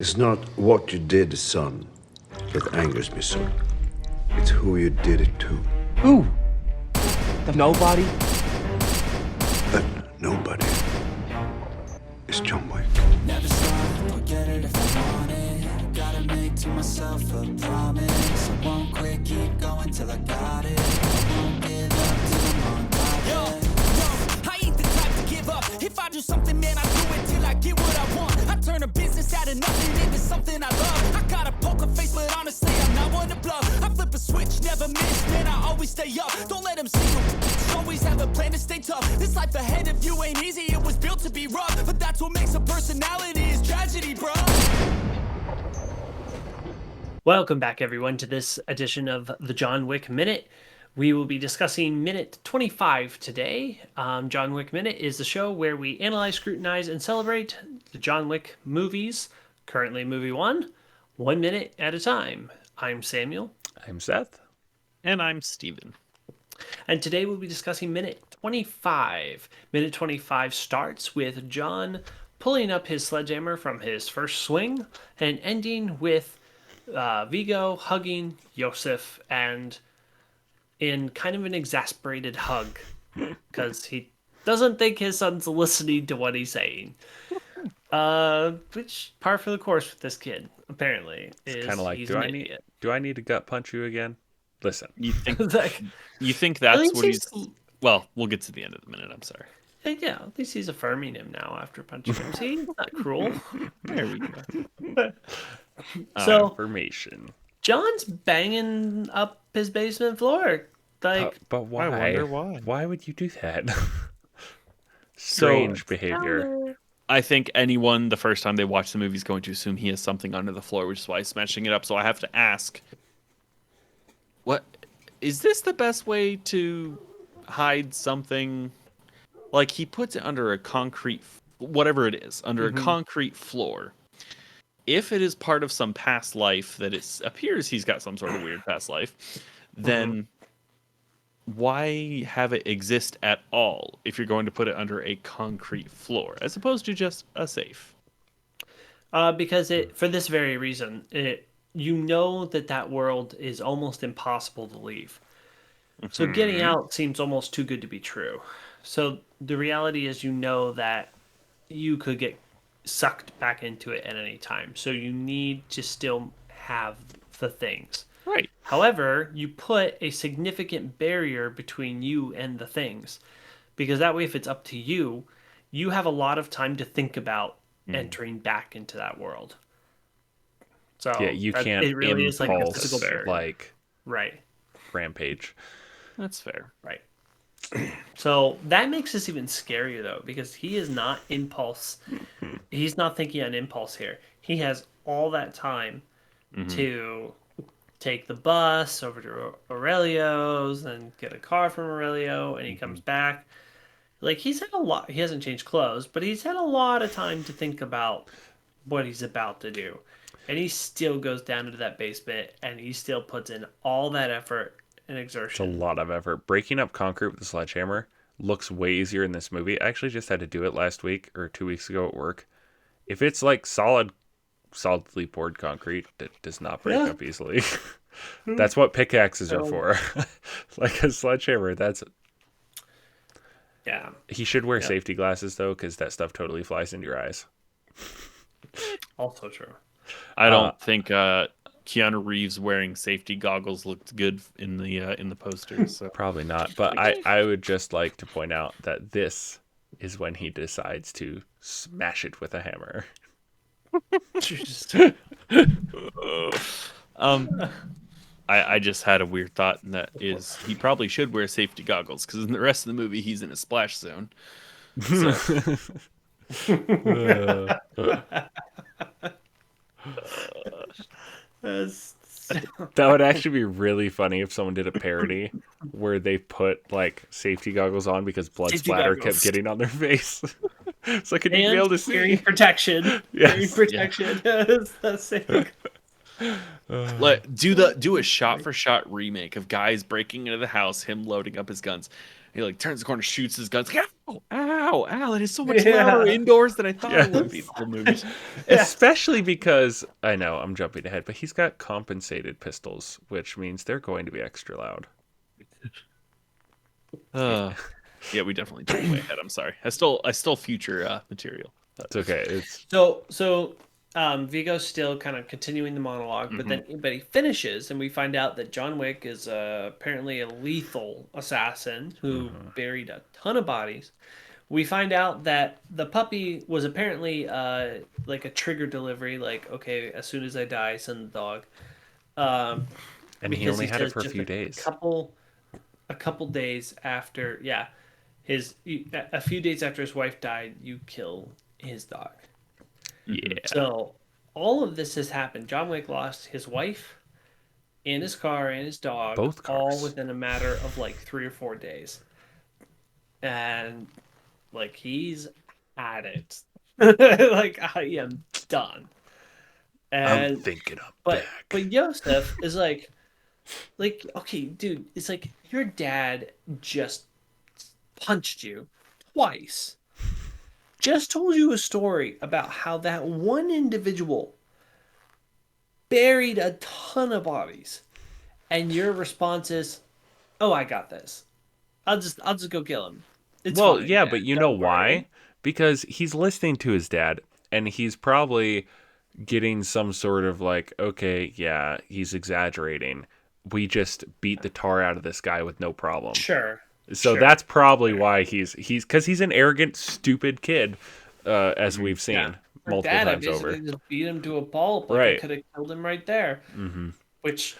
It's not what you did, son, that angers me so. It's who you did it to. Who? The nobody? That nobody is John Wick. Never stop, I'll get it if I want it. Gotta make to myself a promise. I won't quit, keep going till I got it. I won't give up till I'm on top. Yo, I ain't the type to give up. If I do something, man, I do it till I get what I want. I turn a business out of nothing into something I love. I got a poker face, but honestly, I'm not one to bluff. I flip a switch, never miss, man, I always stay up. Don't let them see you. Always have a plan to stay tough. This life ahead of you ain't easy, it was built to be rough. But that's what makes a personality is tragedy, bro. Welcome back, everyone, to this edition of the John Wick Minute. We will be discussing minute 25 today. John Wick Minute is the show where we analyze, scrutinize, and celebrate the John Wick movies, currently movie 1 minute at a time. I'm Samuel. I'm Seth. And I'm Steven. And today we'll be discussing minute 25. Minute 25 starts with John pulling up his sledgehammer from his first swing and ending with Vigo hugging Yosef and in kind of an exasperated hug because he doesn't think his son's listening to what he's saying. Which par for the course with this kid, apparently, is Kind of like, he's do an I idiot. need to gut punch you again? Listen, You think Like, you think at that's least what he's? Well, we'll get to the end of the minute. I'm sorry. yeah, at least he's affirming him now after punching him. See, he's not cruel. There we go. So information. John's banging up his basement floor. Like, But why? I wonder why. Why would you do that? Strange behavior. I think anyone the first time they watch the movie is going to assume he has something under the floor, which is why he's smashing it up. So I have to ask, what is this the best way to hide something? Like he puts it under a concrete, whatever it is, under a concrete floor. If it is part of some past life that it appears he's got some sort of weird past life, then why have it exist at all if you're going to put it under a concrete floor as opposed to just a safe? because for this very reason, you know that world is almost impossible to leave. So getting out seems almost too good to be true. So the reality is, you know that you could get sucked back into it at any time. So you need to still have the things. Right. However, you put a significant barrier between you and the things. Because that way, if it's up to you, you have a lot of time to think about entering back into that world. So Yeah, you can't it really is like a physical impulse barrier. like Right. rampage. That's fair. Right. So that makes this even scarier, though, because he is not impulse. He's not thinking on impulse here. He has all that time to take the bus over to Aurelio's and get a car from Aurelio, and he comes back. Like, he's had a lot. He hasn't changed clothes, but he's had a lot of time to think about what he's about to do. And he still goes down into that basement, and he still puts in all that effort and It's exertion. a lot of effort. Breaking up concrete with a sledgehammer looks way easier in this movie. I actually just had to do it last week or 2 weeks ago at work. If it's like solidly poured concrete, that does not break up easily. That's what pickaxes are for. Like a sledgehammer, Yeah. he should wear safety glasses though, because that stuff totally flies into your eyes. Also true. I don't think Keanu Reeves wearing safety goggles looked good in the posters. So. Probably not, but I would just like to point out that this is when he decides to smash it with a hammer. I just had a weird thought, and that is he probably should wear safety goggles because in the rest of the movie he's in a splash zone. So, That would actually be really funny if someone did a parody where they put like safety goggles on because blood Safety splatter goggles. kept getting on their face. So can you And be able to hearing see? protection. Yes. Hearing protection. Yes, that's it. like do a shot for shot remake of guys breaking into the house, him loading up his guns. He like turns the corner, shoots his guns. Like, ow, ow, ow! It is so much louder indoors than I thought it would be. The whole movie. Especially because I know I'm jumping ahead, but he's got compensated pistols, which means they're going to be extra loud. Yeah, we definitely jumped way ahead. I'm sorry. I stole future material. It's okay. It's So Vigo's still kind of continuing the monologue, but he finishes, and we find out that John Wick is apparently a lethal assassin who buried a ton of bodies. We find out that the puppy was apparently like a trigger delivery, like, okay, as soon as I die, send the dog. and he Because only had it says for a just few days. A couple days after, a few days after his wife died, you kill his dog. Yeah. So all of this has happened. John Wick lost his wife and his car and his dog, Both all cars. within a matter of like 3 or 4 days. And like he's at it. Like I am done. I'm And thinking I'm but back. Yosef is like okay, dude, it's like your dad just punched you twice. Just told you a story about how that one individual buried a ton of bodies, and your response is, "Oh, I got this. I'll just go kill him." It's Well, fine, yeah, Dad. but you know Don't worry." why? Because he's listening to his dad, and he's probably getting some sort of like, okay, yeah, he's exaggerating. We just beat the tar out of this guy with no problem. Sure. So Sure. that's probably why he's because he's an arrogant, stupid kid, as we've seen Yeah. For multiple Dad, I times over. basically just beat him to a pulp. Like I Right. could have killed him right there. Mm-hmm. Which,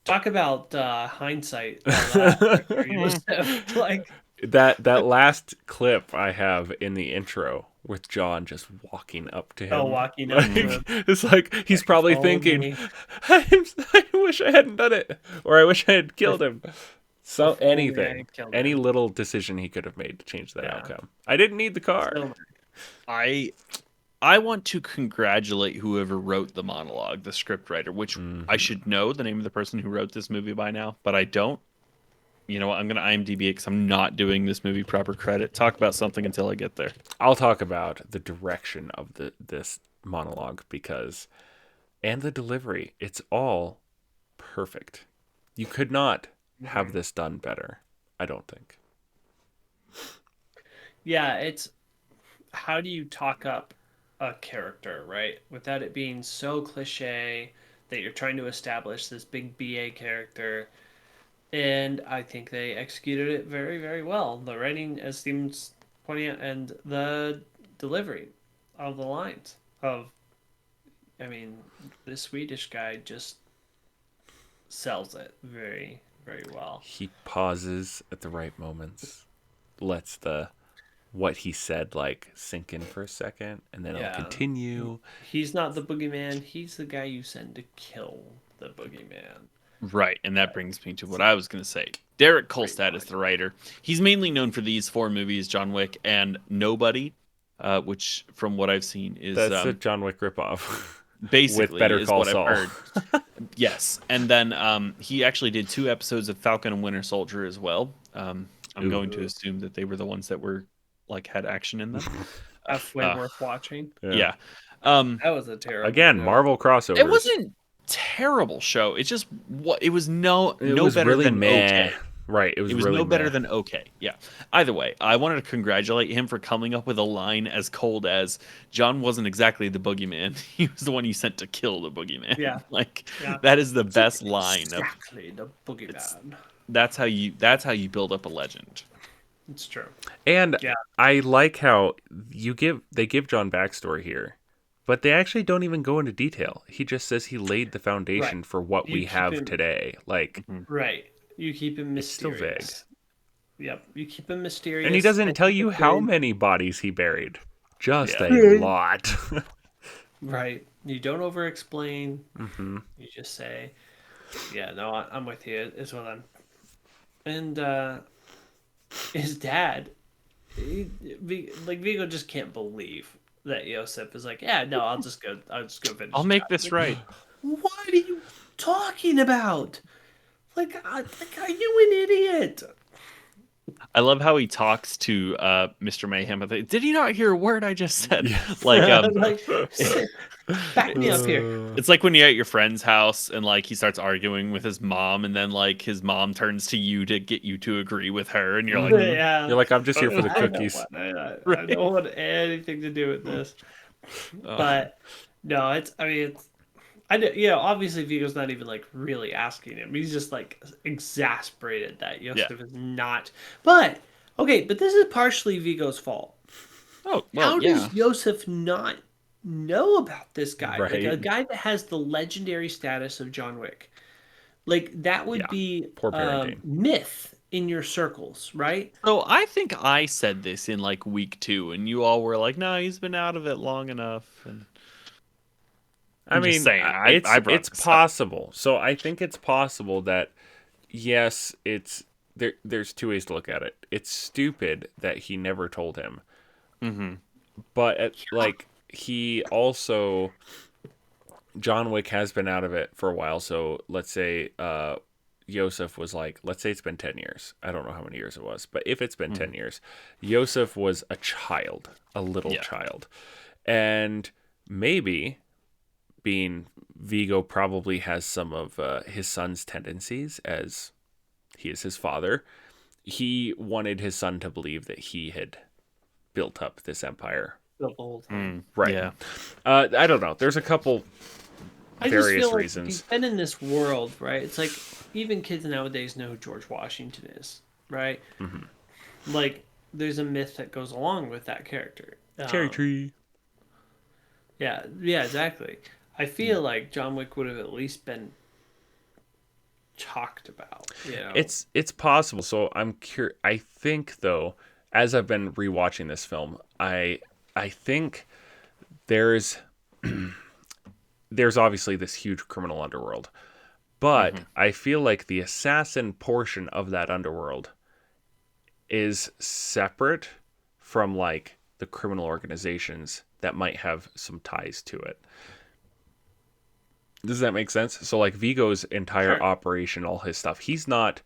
talk about hindsight. On that. Like, That last clip I have in the intro with John just walking up to him. walking up to him. It's like he's probably Follow thinking, me. I wish I hadn't done it, or I wish I had killed him. So Before we anything, had killed any him. little decision he could have made to change that Yeah. outcome. I didn't need the car. So- I want to congratulate whoever wrote the monologue, the script writer, which I should know the name of the person who wrote this movie by now, but I don't. You know what? I'm going to IMDb it because I'm not doing this movie proper credit. Talk about something until I get there. I'll talk about the direction of this monologue and the delivery. It's all perfect. You could not have this done better, I don't think. Yeah, it's how do you talk up a character, right? Without it being so cliche that you're trying to establish this big BA character. And I think they executed it very, very well. The writing, as Steven's pointing out, and the delivery of the lines I mean, the Swedish guy just sells it very, very well. He pauses at the right moments, lets what he said like sink in for a second, and then Yeah. it'll continue. He's not the boogeyman. He's the guy you send to kill the boogeyman. Right, and that brings me to what I was going to say. Derek Kolstad is the writer. He's mainly known for these 4 movies, John Wick and Nobody, which, from what I've seen, is That's a John Wick ripoff. basically with Better is Call what Saul. I've heard. Yes, and then he actually did 2 episodes of Falcon and Winter Soldier as well. I'm going to assume that they were the ones that were like had action in them. That's way worth watching. Yeah. That was a terrible Again, show. Marvel crossovers. It wasn't terrible show. It's just it was no was better really than meh. okay. Right, it was really no better meh. than okay. Yeah. Either way, I wanted to congratulate him for coming up with a line as cold as John wasn't exactly the boogeyman. He was the one you sent to kill the boogeyman. Yeah. Like Yeah. that is the best line of Exactly, the boogeyman. that's how you build up a legend. It's true. And Yeah. I like how they give John backstory here, but they actually don't even go into detail. He just says he laid the foundation Right. for what You we keep have him- today. Like, Right. You keep him still mysterious. Yep. You keep him mysterious. and he doesn't tell you how good. many bodies he buried. Just Yeah. a lot. Right. You don't over explain. Mm-hmm. You just say, yeah, no, I'm with you. It's what I'm. And his dad, Vigo just can't believe that Yosef is like, yeah, no, I'll just go finish. I'll the make job." this right. What are you talking about? Like, are you an idiot? I love how he talks to Mr. Mayhem. Did you not hear a word I just said? Like, Like, back me up here. it's like when you're at your friend's house and like he starts arguing with his mom, and then like his mom turns to you to get you to agree with her, and you're like, Yeah. You're like, I'm just here for the I don't cookies. want, I don't want anything to do with this. But no, obviously Vigo's not even like really asking him. He's just like exasperated that Yosef is not. But okay, but this is partially Vigo's fault. oh, well, How yeah. does Yosef not know about this guy? Like a Right. guy that has the legendary status of John Wick. Like that would Yeah, be poor parenting. myth in your circles, right? So I think I said this in like week 2, and you all were like, "No, he's been out of it long enough." And I I'm just mean, saying, I brought it's this up. possible. So I think it's possible that yes, it's there. There's two ways to look at it. It's stupid that he never told him, but like he also John Wick has been out of it for a while. So let's say Yosef was like, let's say it's been 10 years. I don't know how many years it was, but if it's been 10 years, Yosef was a child, a little child, and maybe being Vigo probably has some of his son's tendencies as he is his father. He wanted his son to believe that he had built up this empire. The whole time. Right. Yeah. I don't know. There's a couple I just various feel like reasons. he's been in this world, right? It's like even kids nowadays know who George Washington is, right? Like there's a myth that goes along with that character. Cherry tree. Yeah, exactly. I feel like John Wick would have at least been talked about. You know, It's possible. So I'm curious. I think though, as I've been rewatching this film, I think there's there's obviously this huge criminal underworld, but I feel like the assassin portion of that underworld is separate from like the criminal organizations that might have some ties to it. Does that make sense? So like Vigo's entire operation, all his stuff, he's not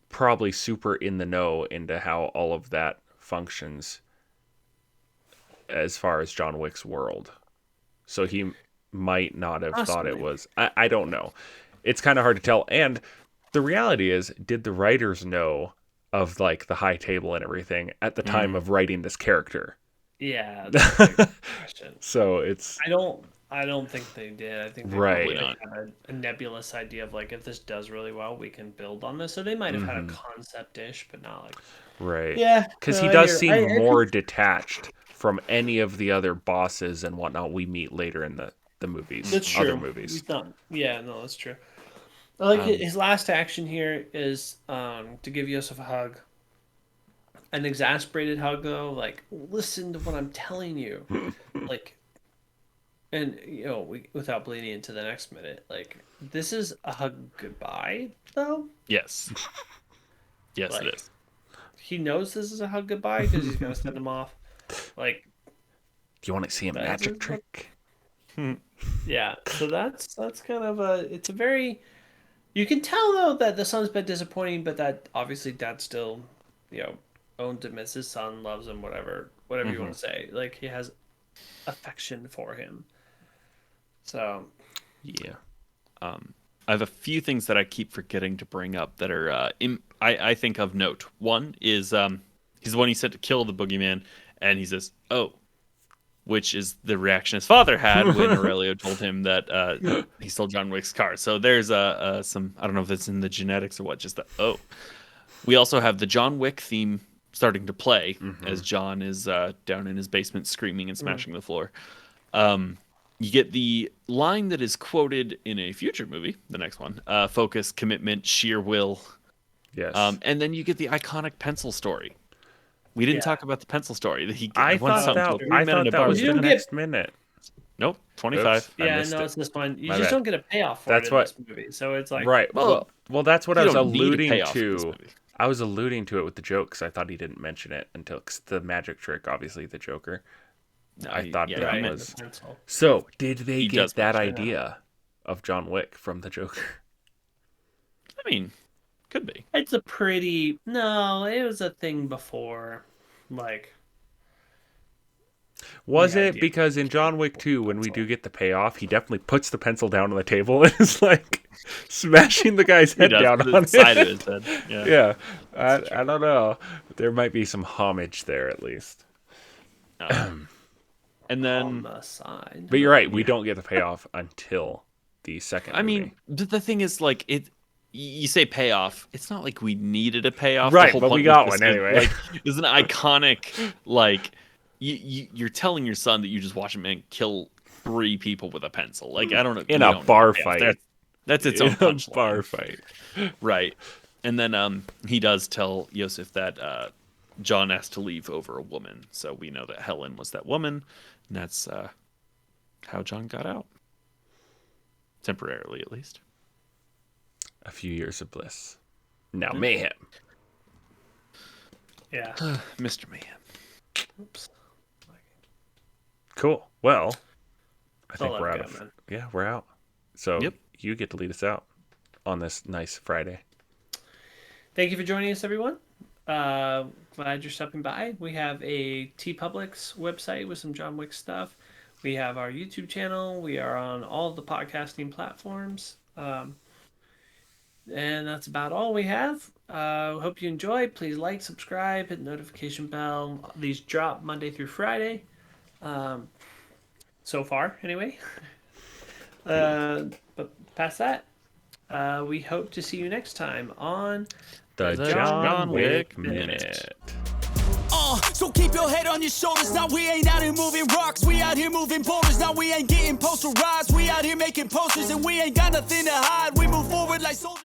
probably super in the know into how all of that functions as far as John Wick's world. So he might not have thought it was. I don't know. It's kind of hard to tell. And the reality is, did the writers know of like the high table and everything at the time of writing this character? yeah, that's a good question. So it's I don't think they did. I think they Right. probably had a nebulous idea of like if this does really well, we can build on this. So they might have had a concept-ish, but not like right. yeah. Because no, he I does hear- seem I more detached from any of the other bosses and whatnot we meet later in the movies. That's true. Other movies. He's not. Yeah, no, that's true. I like his last action here is to give Yosef a hug. An exasperated hug though, like listen to what I'm telling you, like, and you know, without bleeding into the next minute, like this is a hug goodbye though. Yes. Yes, Like, it is. He knows this is a hug goodbye because he's gonna send him off. Like, Do you want to see a That's magic just trick? yeah. So that's kind of it's a very. You can tell though that the son's been disappointing, but that obviously dad still, you know, owns him as his son, loves him, whatever you want to say. Like he has affection for him. So Yeah. I have a few things that I keep forgetting to bring up that are, I think, of note. One is he's the one he said to kill the boogeyman, and he says, "Oh," which is the reaction his father had when Aurelio told him that he stole John Wick's car. So there's some, I don't know if it's in the genetics or what, just the, oh. We also have the John Wick theme starting to play as John is down in his basement screaming and smashing the floor. You get the line that is quoted in a future movie, the next one, focus, commitment, sheer will. Yes. And then you get the iconic pencil story. We didn't talk about the pencil story. That he I won thought something that, to I agreement in thought a that bar. was You the don't next minute. Nope, 25. Oops, I yeah, missed no, it. it's this one. You My just bad. don't get a payoff for That's it what- in this movie. So it's like Right. Well, that's what I you was don't need a alluding payoff in this to. movie. I was alluding to it with the joke because I thought he didn't mention it until 'cause the magic trick, obviously the Joker. No, I thought that right, was. the pencil. So, did they He get does that mention idea of John Wick from the Joker? I mean, Could be. It's a pretty... No, it was a thing before. Like... Was The it idea. because in John Wick 2, when we do get the payoff, he definitely puts the pencil down on the table and is like smashing the guy's He head does, down the on side it. of his head. Yeah. Yeah, I don't know. There might be some homage there at least. And On then, the side. But you're right. We don't get the payoff until the second. I mean, movie. the thing is, like, you say payoff. It's not like we needed a payoff. Right, The whole but we point got was one just, anyway. Like, it's an iconic, like, you're telling your son that you just watch a man kill 3 people with a pencil. Like, I don't know. In you a don't bar know payoff. fight. That's its own In a punchline. bar fight. Right. And then he does tell Yosef that John has to leave over a woman. So we know that Helen was that woman. And that's how John got out. Temporarily, at least. A few years of bliss. Now mayhem. Yeah. Mr. Mayhem. Oops. Cool. Well, I think let we're it out go, of. man. Yeah, we're out. So Yep. you get to lead us out on this nice Friday. Thank you for joining us, everyone. Glad you're stopping by. We have a TeePublic's website with some John Wick stuff. We have our YouTube channel. We are on all the podcasting platforms. And that's about all we have. Hope you enjoy. Please like, subscribe, hit the notification bell. These drop Monday through Friday. So far, anyway. But past that, we hope to see you next time on The The John John Wick Wick Minute. So keep your head on your shoulders. Now we ain't out here moving rocks. We out here moving boulders. Now we ain't getting posterized. We out here making posters and we ain't got nothing to hide. We move forward like soldiers.